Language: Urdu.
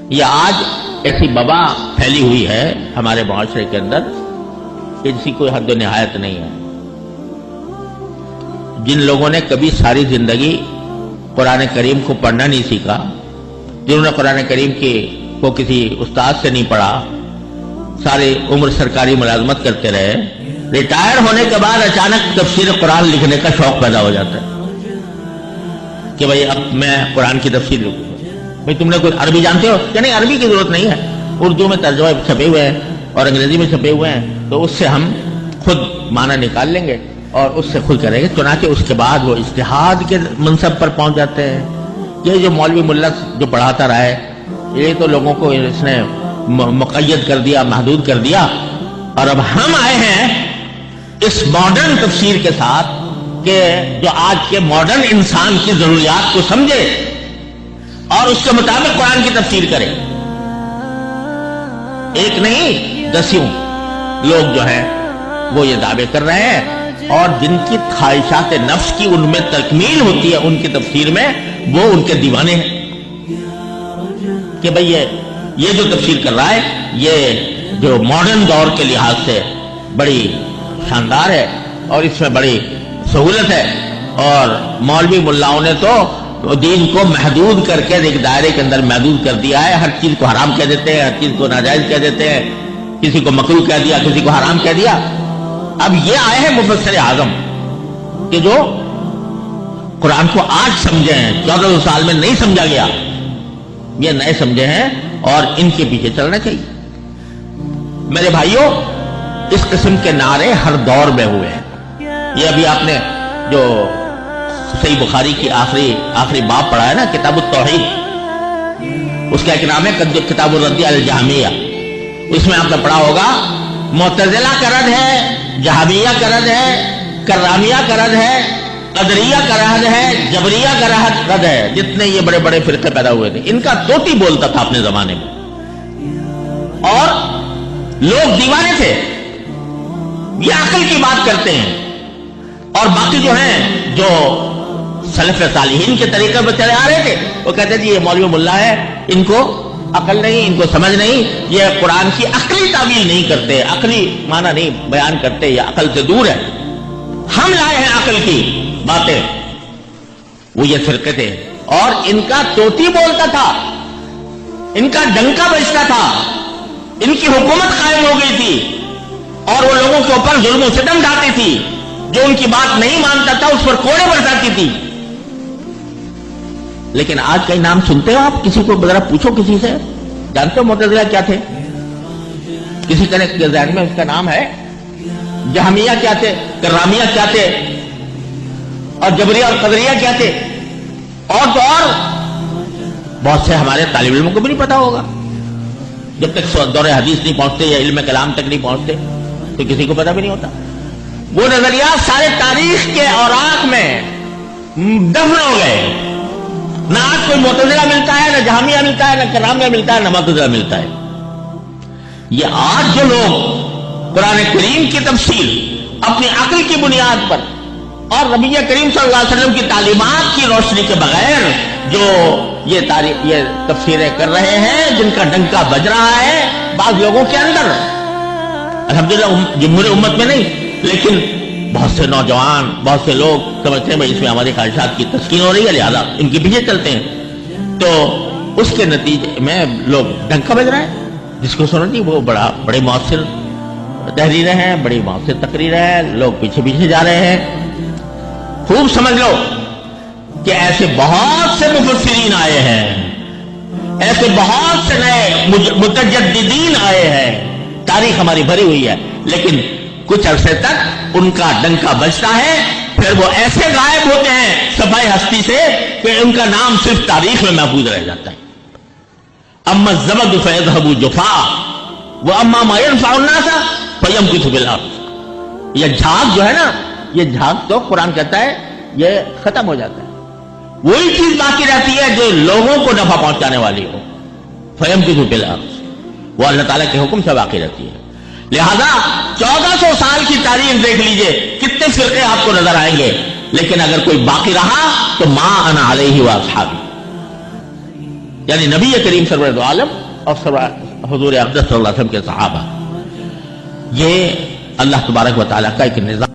یہ آج ایسی وبا پھیلی ہوئی ہے ہمارے معاشرے کے اندر کہ جس کی کوئی حد و نہایت نہیں ہے. جن لوگوں نے کبھی ساری زندگی قرآن کریم کو پڑھنا نہیں سیکھا، جنہوں نے قرآن کریم کو کسی استاد سے نہیں پڑھا، ساری عمر سرکاری ملازمت کرتے رہے، ریٹائر ہونے کے بعد اچانک تفسیر قرآن لکھنے کا شوق پیدا ہو جاتا ہے کہ بھئی اب میں قرآن کی تفسیر لکھوں گا. بھئی تم نے کوئی عربی جانتے ہو کہ نہیں؟ عربی کی ضرورت نہیں ہے، اردو میں ترجمے چھپے ہوئے ہیں اور انگریزی میں چھپے ہوئے ہیں، تو اس سے ہم خود معنی نکال لیں گے اور اس سے خود کریں گے. چنانچہ اس کے بعد وہ اجتہاد کے منصب پر پہنچ جاتے ہیں. یہ جو مولوی ملا جو پڑھاتا رہا ہے، یہ تو لوگوں کو اس نے مقید کر دیا، محدود کر دیا، اور اب ہم آئے ہیں اس ماڈرن تفسیر کے ساتھ کہ جو آج کے ماڈرن انسان کی ضروریات کو سمجھے اور اس کے مطابق قرآن کی تفسیر کرے. ایک نہیں دسیوں لوگ جو ہیں وہ یہ دعوے کر رہے ہیں، اور جن کی خواہشات نفس کی ان میں تکمیل ہوتی ہے ان کی تفسیر میں، وہ ان کے دیوانے ہیں کہ بھئی یہ جو تفسیر کر رہا ہے یہ جو ماڈرن دور کے لحاظ سے بڑی شاندار ہے اور اس میں بڑی سہولت ہے. اور مولوی ملاؤں نے تو دین کو محدود کر کے ایک دائرے کے اندر محدود کر دیا ہے. ہر چیز کو حرام کہہ دیتے ہیں، ہر چیز کو ناجائز کہہ دیتے ہیں، کسی کو مکروہ کہہ دیا، کسی کو حرام کہہ دیا. اب یہ آئے ہیں مفسر اعظم کہ جو قرآن کو آج سمجھے ہیں، 1400 سال میں نہیں سمجھا گیا، یہ نئے سمجھے ہیں اور ان کے پیچھے چلنا چاہیے. میرے بھائیوں، اس قسم کے نعرے ہر دور میں ہوئے ہیں. یہ ابھی آپ نے جو صحیح بخاری کی آخری باب پڑھا ہے نا، کتاب التوحید، اس کا ایک نام ہے کتاب الرد علی الجہمیہ. اس میں آپ نے پڑھا ہوگا معتزلہ کا رد ہے، جہمیہ کا رد ہے، کرامیہ کا رد ہے، قدریہ کا رد ہے، جبریہ کا رد ہے. جتنے یہ بڑے بڑے فرقے پیدا ہوئے تھے، ان کا توتی بولتا تھا اپنے زمانے میں اور لوگ دیوانے تھے. یہ عقل کی بات کرتے ہیں، اور باقی جو ہیں جو سلف صالحین کے طریقے پر چلے آ رہے تھے وہ کہتے تھے یہ مولوی ملا ہے، ان کو عقل نہیں، ان کو سمجھ نہیں، یہ قرآن کی عقلی تعویل نہیں کرتے، عقلی معنی نہیں بیان کرتے، یہ عقل سے دور ہے. ہم لائے ہیں عقل کی باتیں. وہ یہ فرقے تھے اور ان کا توتی بولتا تھا، ان کا ڈنکا بجتا تھا، ان کی حکومت قائم ہو گئی تھی اور وہ لوگوں کے اوپر ظلم و ستم ڈھاتی تھی. جو ان کی بات نہیں مانتا تھا اس پر کوڑے برساتی تھی. لیکن آج کئی نام سنتے ہو آپ؟ کسی کو ذرا پوچھو کسی سے، جانتے ہو معتزلہ کیا تھے؟ کسی طرح کے ذہن میں اس کا نام ہے؟ جہمیہ کیا تھے، کرامیہ کیا تھے، اور جبریہ اور قدریہ کیا تھے؟ اور تو اور بہت سے ہمارے طالب علموں کو بھی نہیں پتا ہوگا. جب تک دور حدیث نہیں پہنچتے یا علم کلام تک نہیں پہنچتے تو کسی کو پتا بھی نہیں ہوتا. وہ نظریات سارے تاریخ کے اوراق میں دفن ہو گئے. نہ آج کوئی معتزلہ ملتا ہے، نہ جہمیہ ملتا ہے، نہ کرامیہ ملتا ہے، نہ معتزلہ ملتا ہے. یہ آج جو لوگ قرآن کریم کی تفسیر اپنی عقل کی بنیاد پر اور نبی کریم صلی اللہ علیہ وسلم کی تعلیمات کی روشنی کے بغیر جو یہ تفسیریں کر رہے ہیں، جن کا ڈنکا بج رہا ہے بعض لوگوں کے اندر، الحمدللہ جمہور امت میں نہیں، لیکن بہت سے نوجوان، بہت سے لوگ سمجھتے ہیں بھائی اس میں ہماری خواہشات کی تسکین ہو رہی ہے، لہٰذا ان کے پیچھے چلتے ہیں. تو اس کے نتیجے میں لوگ ڈنکا بج رہا ہے. جس کو سنتی وہ بڑے مؤثر تحریریں ہیں، بڑی مؤثر تقریریں ہیں، لوگ پیچھے پیچھے جا رہے ہیں. خوب سمجھ لو کہ ایسے بہت سے مفسرین آئے ہیں، ایسے بہت سے نئے متجددین آئے ہیں. تاریخ ہماری بھری ہوئی ہے، لیکن کچھ عرصے تک ان کا ڈنکا بجتا ہے، پھر وہ ایسے غائب ہوتے ہیں صفحہ ہستی سے کہ ان کا نام صرف تاریخ میں محفوظ رہ جاتا ہے. اما الزبد فیذهب جفاء واما ما ينفع الناس فيمكث في الارض. یہ جھاگ جو ہے نا، یہ جھاگ تو قرآن کہتا ہے یہ ختم ہو جاتا ہے. وہی چیز باقی رہتی ہے جو لوگوں کو نفع پہنچانے والی ہو. فيمكث في الارض، وہ اللہ تعالیٰ کے حکم سے باقی رہتی ہے. لہذا 1400 سال کی تاریخ دیکھ لیجئے، کتنے فرقے آپ کو نظر آئیں گے، لیکن اگر کوئی باقی رہا تو ما انا علیہ واصحابی، یعنی نبی کریم سرور دو عالم اور حضور اقدس صلی اللہ علیہ وسلم کے صحابہ. یہ اللہ تبارک و تعالیٰ کا ایک نظام